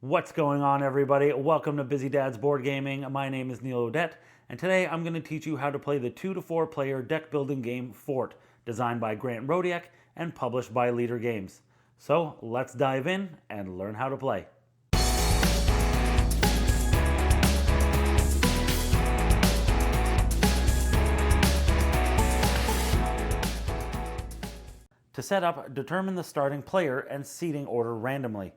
What's going on, everybody? Welcome to Busy Dad's Board Gaming. My name is Neil Odette, and today I'm going to teach you how to play the 2 to 4 player deck building game Fort, designed by Grant Rodiek and published by Leader Games. So let's dive in and learn how to play. To set up, determine the starting player and seating order randomly.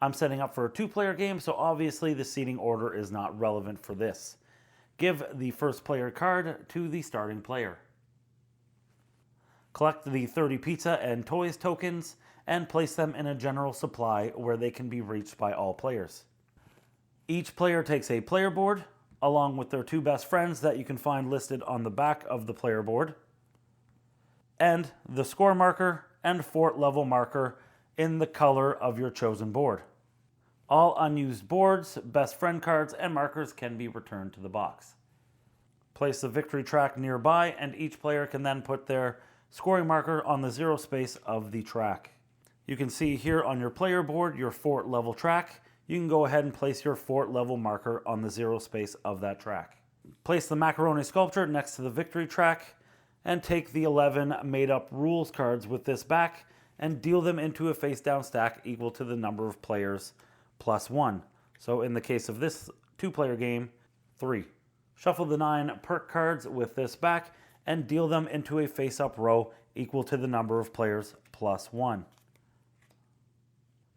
I'm setting up for a 2-player game, so obviously the seating order is not relevant for this. Give the first player card to the starting player. Collect the 30 pizza and toys tokens and place them in a general supply where they can be reached by all players. Each player takes a player board, along with their 2 best friends that you can find listed on the back of the player board, and the score marker and fort level marker in the color of your chosen board. All unused boards, best friend cards, and markers can be returned to the box. Place the victory track nearby, and each player can then put their scoring marker on the 0 space of the track. You can see here on your player board your fort level track. You can go ahead and place your fort level marker on the 0 space of that track. Place the macaroni sculpture next to the victory track, and take the 11 made-up rules cards with this back and deal them into a face-down stack equal to the number of players plus 1. So in the case of this 2-player game, 3. Shuffle the 9 perk cards with this back and deal them into a face-up row equal to the number of players plus 1.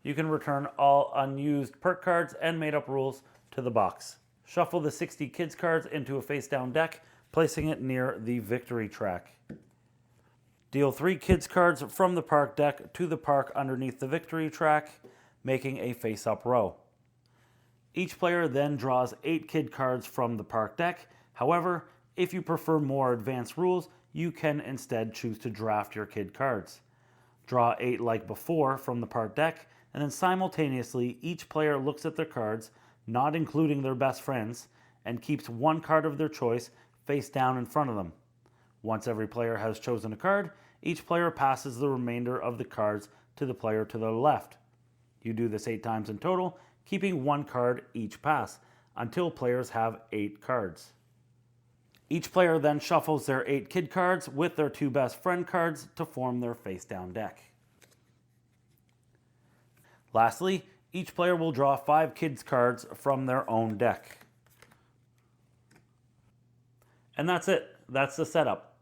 You can return all unused perk cards and made-up rules to the box. Shuffle the 60 kids cards into a face-down deck, placing it near the victory track. Deal 3 kids cards from the park deck to the park underneath the victory track, making a face-up row. Each player then draws 8 kid cards from the park deck. However, if you prefer more advanced rules, you can instead choose to draft your kid cards. Draw 8 like before from the park deck, and then simultaneously each player looks at their cards, not including their best friends, and keeps 1 card of their choice face down in front of them. Once every player has chosen a card, each player passes the remainder of the cards to the player to the left. You do this 8 times in total, keeping 1 card each pass, until players have 8 cards. Each player then shuffles their 8 kid cards with their 2 best friend cards to form their face-down deck. Lastly, each player will draw 5 kids cards from their own deck. And that's it. That's the setup.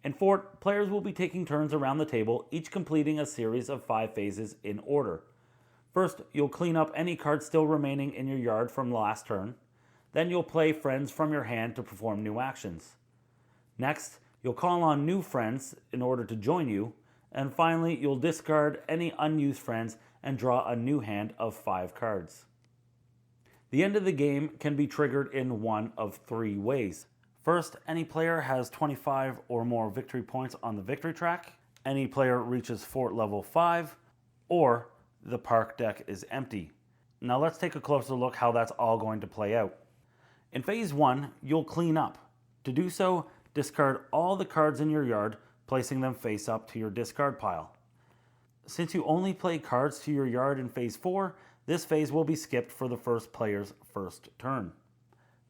In Fort, players will be taking turns around the table, each completing a series of 5 phases in order. First, you'll clean up any cards still remaining in your yard from last turn. Then you'll play friends from your hand to perform new actions. Next, you'll call on new friends in order to join you. And finally, you'll discard any unused friends and draw a new hand of 5 cards. The end of the game can be triggered in one of 3 ways. First, any player has 25 or more victory points on the victory track, any player reaches fort level 5, or the park deck is empty. Now let's take a closer look how that's all going to play out. In phase 1, you'll clean up. To do so, discard all the cards in your yard, placing them face up to your discard pile. Since you only play cards to your yard in phase 4, this phase will be skipped for the first player's first turn.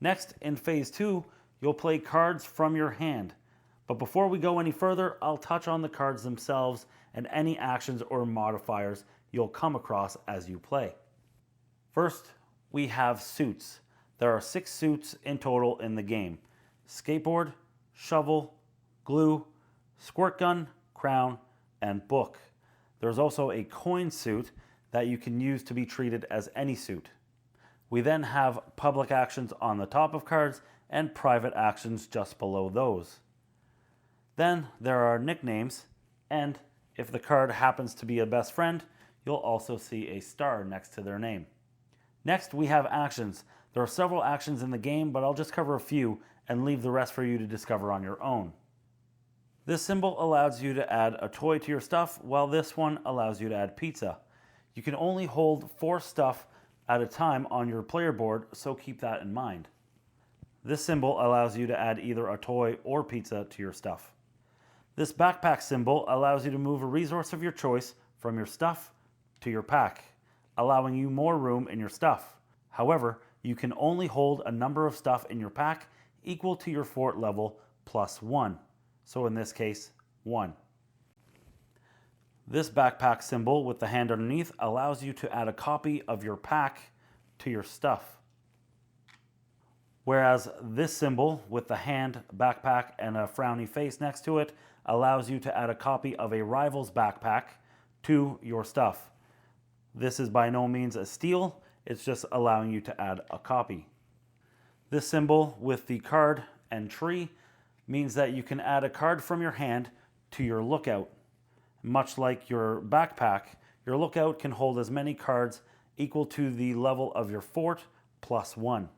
Next, in phase 2, you'll play cards from your hand. But before we go any further, I'll touch on the cards themselves and any actions or modifiers you'll come across as you play. First, we have suits. There are 6 suits in total in the game: skateboard, shovel, glue, squirt gun, crown, and book. There's also a coin suit that you can use to be treated as any suit. We then have public actions on the top of cards and private actions just below those. Then there are nicknames, and if the card happens to be a best friend, you'll also see a star next to their name. Next, we have actions. There are several actions in the game, but I'll just cover a few and leave the rest for you to discover on your own. This symbol allows you to add a toy to your stuff, while this one allows you to add pizza. You can only hold 4 stuff at a time on your player board, so keep that in mind. This symbol allows you to add either a toy or pizza to your stuff. This backpack symbol allows you to move a resource of your choice from your stuff to your pack. allowing you more room in your stuff. However, you can only hold a number of stuff in your pack equal to your fort level plus 1. So in this case, 1. This backpack symbol with the hand underneath allows you to add a copy of your pack to your stuff. Whereas this symbol with the hand, backpack, and a frowny face next to it allows you to add a copy of a rival's backpack to your stuff. This is by no means a steal, it's just allowing you to add a copy. This symbol with the card and tree means that you can add a card from your hand to your lookout. Much like your backpack, your lookout can hold as many cards equal to the level of your fort plus 1.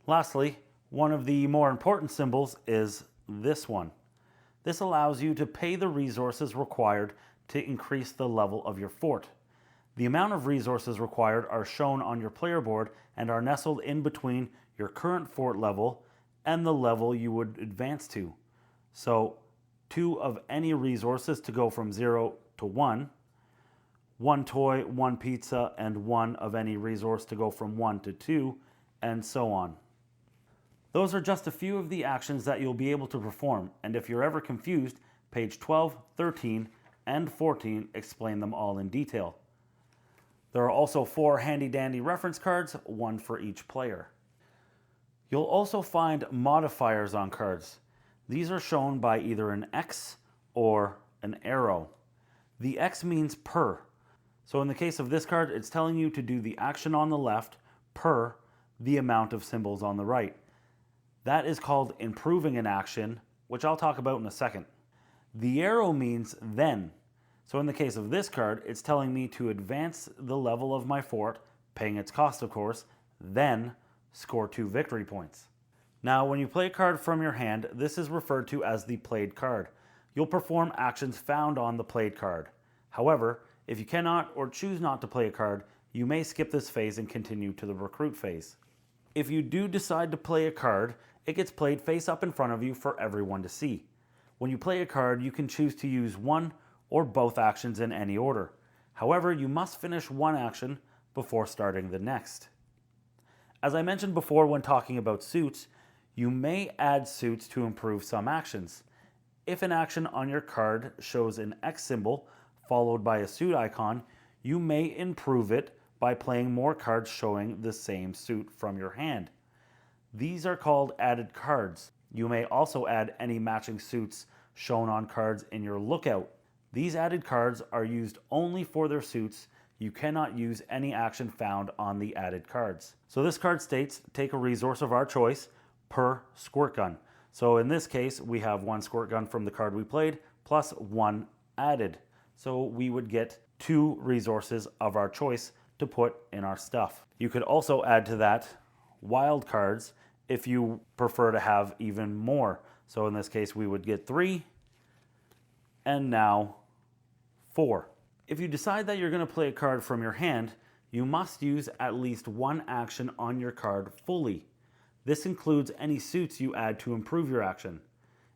Lastly, one of the more important symbols is this one. This allows you to pay the resources required to increase the level of your fort. The amount of resources required are shown on your player board and are nestled in between your current fort level and the level you would advance to. So 2 of any resources to go from 0 to 1, 1 toy, 1 pizza, and 1 of any resource to go from 1 to 2, and so on. Those are just a few of the actions that you'll be able to perform, and if you're ever confused, page 12, 13, and 14 explain them all in detail. There are also 4 handy-dandy reference cards, 1 for each player. You'll also find modifiers on cards. These are shown by either an X or an arrow. The X means per. So in the case of this card, it's telling you to do the action on the left per the amount of symbols on the right. That is called improving an action, which I'll talk about in a second. The arrow means then. So in the case of this card, it's telling me to advance the level of my fort, paying its cost of course, then score 2 victory points. Now when you play a card from your hand, this is referred to as the played card. You'll perform actions found on the played card. However, if you cannot or choose not to play a card, you may skip this phase and continue to the recruit phase. If you do decide to play a card, it gets played face up in front of you for everyone to see. When you play a card, you can choose to use one or both actions in any order. However, you must finish one action before starting the next. As I mentioned before when talking about suits, you may add suits to improve some actions. If an action on your card shows an X symbol followed by a suit icon, you may improve it by playing more cards showing the same suit from your hand. These are called added cards. You may also add any matching suits shown on cards in your lookout. These added cards are used only for their suits. You cannot use any action found on the added cards. So this card states, take a resource of our choice per squirt gun. So in this case, we have 1 squirt gun from the card we played, plus 1 added. So we would get 2 resources of our choice to put in our stuff. You could also add to that wild cards if you prefer to have even more. So in this case, we would get 3, and now 4. If you decide that you're going to play a card from your hand, you must use at least 1 action on your card fully. This includes any suits you add to improve your action.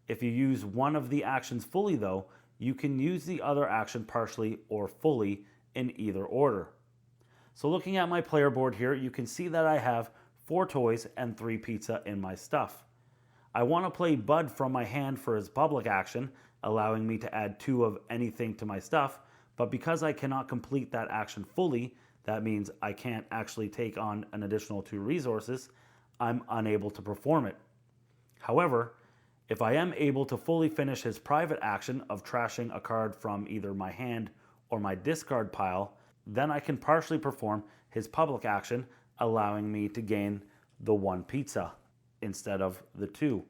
If you use one of the actions fully though, you can use the other action partially or fully in either order. So looking at my player board here, you can see that I have 4 toys and 3 pizza in my stuff. I want to play Bud from my hand for his public action, allowing me to add 2 of anything to my stuff, but because I cannot complete that action fully, that means I can't actually take on an additional 2 resources, I'm unable to perform it. However, if I am able to fully finish his private action of trashing a card from either my hand or my discard pile, then I can partially perform his public action, allowing me to gain the 1 pizza instead of the 2.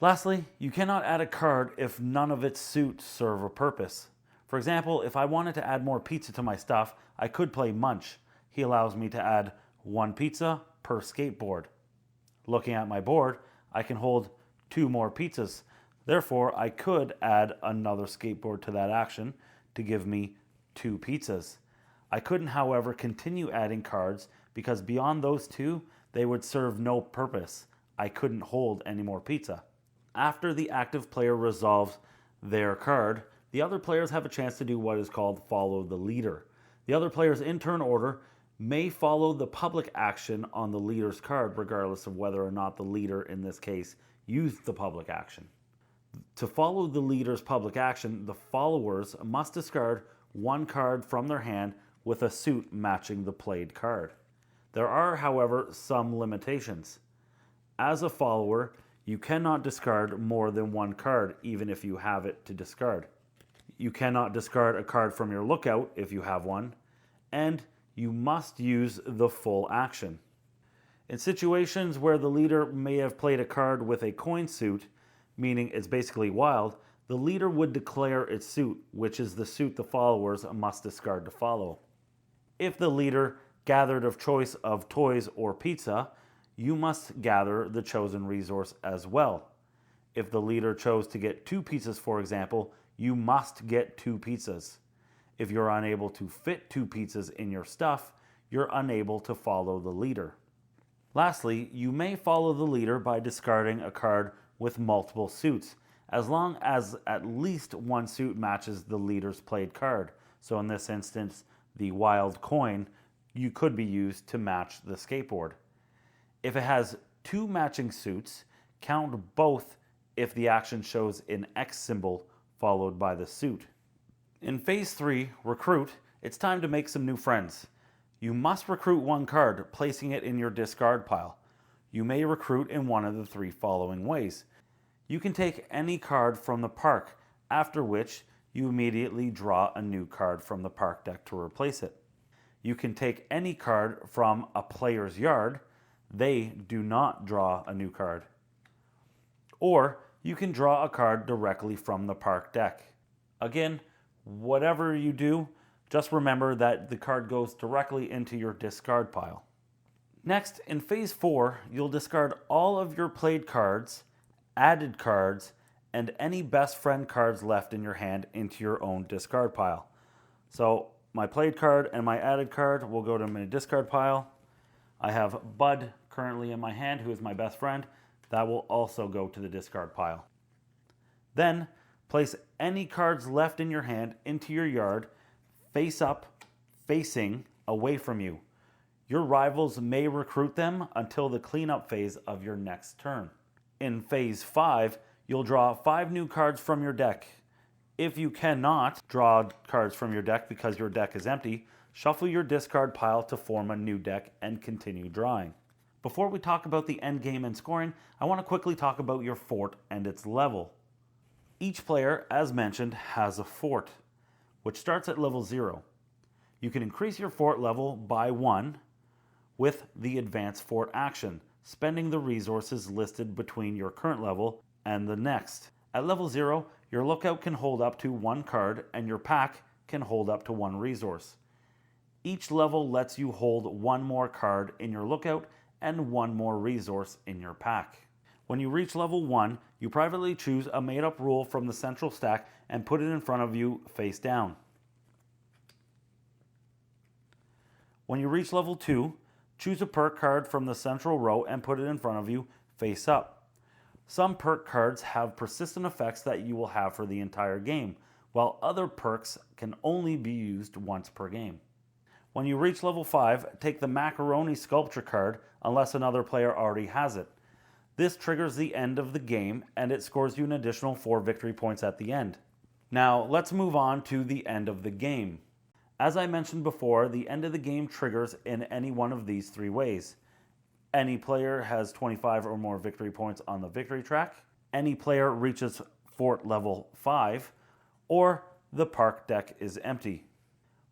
Lastly, you cannot add a card if none of its suits serve a purpose. For example, if I wanted to add more pizza to my stuff, I could play Munch. He allows me to add 1 pizza per skateboard. Looking at my board, I can hold 2 more pizzas. Therefore, I could add another skateboard to that action to give me 2 pizzas. I couldn't, however, continue adding cards because beyond those 2, they would serve no purpose. I couldn't hold any more pizza. After the active player resolves their card, the other players have a chance to do what is called follow the leader. The other players in turn order may follow the public action on the leader's card, regardless of whether or not the leader, in this case, used the public action. To follow the leader's public action, the followers must discard one card from their hand with a suit matching the played card. There are, however, some limitations. As a follower, you cannot discard more than one card, even if you have it to discard. You cannot discard a card from your lookout if you have one, and you must use the full action. In situations where the leader may have played a card with a coin suit, meaning it's basically wild, the leader would declare its suit, which is the suit the followers must discard to follow. If the leader gathered a choice of toys or pizza, you must gather the chosen resource as well. If the leader chose to get 2 pizzas, for example, you must get 2 pizzas. If you're unable to fit 2 pizzas in your stuff, you're unable to follow the leader. Lastly, you may follow the leader by discarding a card with multiple suits, as long as at least one suit matches the leader's played card. So in this instance, the wild coin could be used to match the skateboard. If it has 2 matching suits, count both if the action shows an X symbol followed by the suit. In Phase 3, Recruit, it's time to make some new friends. You must recruit one card, placing it in your discard pile. You may recruit in one of the 3 following ways. You can take any card from the park, after which you immediately draw a new card from the park deck to replace it. You can take any card from a player's yard. They do not draw a new card. Or you can draw a card directly from the park deck. Again, whatever you do, just remember that the card goes directly into your discard pile. Next, in Phase 4, you'll discard all of your played cards, added cards, and any best friend cards left in your hand into your own discard pile. So my played card and my added card will go to my discard pile. I have Bud currently in my hand, who is my best friend. That will also go to the discard pile. Then, place any cards left in your hand into your yard, face up, facing away from you. Your rivals may recruit them until the cleanup phase of your next turn. In Phase 5, you'll draw 5 new cards from your deck. If you cannot draw cards from your deck because your deck is empty, shuffle your discard pile to form a new deck and continue drawing. Before we talk about the end game and scoring, I want to quickly talk about your fort and its level. Each player, as mentioned, has a fort, which starts at level 0. You can increase your fort level by 1 with the advanced fort action, spending the resources listed between your current level and the next. At level 0, your lookout can hold up to 1 card and your pack can hold up to 1 resource. Each level lets you hold 1 more card in your lookout and 1 more resource in your pack. When you reach level 1, you privately choose a made-up rule from the central stack and put it in front of you face down. When you reach level 2, choose a perk card from the central row and put it in front of you face up. Some perk cards have persistent effects that you will have for the entire game, while other perks can only be used once per game. When you reach level 5, take the Macaroni Sculpture card unless another player already has it. This triggers the end of the game and it scores you an additional 4 victory points at the end. Now let's move on to the end of the game. As I mentioned before, the end of the game triggers in any one of these 3 ways. Any player has 25 or more victory points on the victory track, any player reaches fort level 5, or the park deck is empty.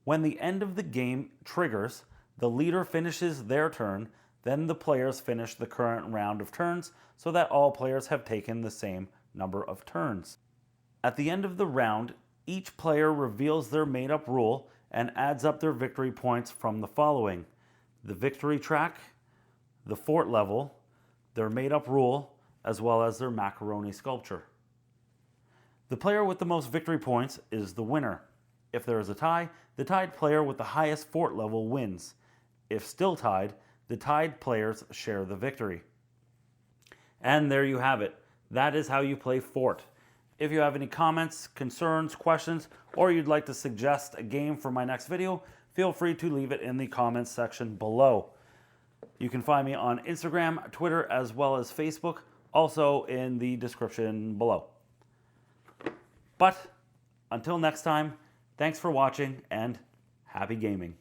When the end of the game triggers, the leader finishes their turn, then the players finish the current round of turns so that all players have taken the same number of turns. At the end of the round, each player reveals their made-up rule and adds up their victory points from the following: the victory track, the fort level, their made-up rule, as well as their macaroni sculpture. The player with the most victory points is the winner. If there is a tie, the tied player with the highest fort level wins. If still tied, the tied players share the victory. And there you have it. That is how you play Fort. If you have any comments, concerns, questions, or you'd like to suggest a game for my next video, feel free to leave it in the comments section below. You can find me on Instagram, Twitter, as well as Facebook, also in the description below. But until next time, thanks for watching and happy gaming.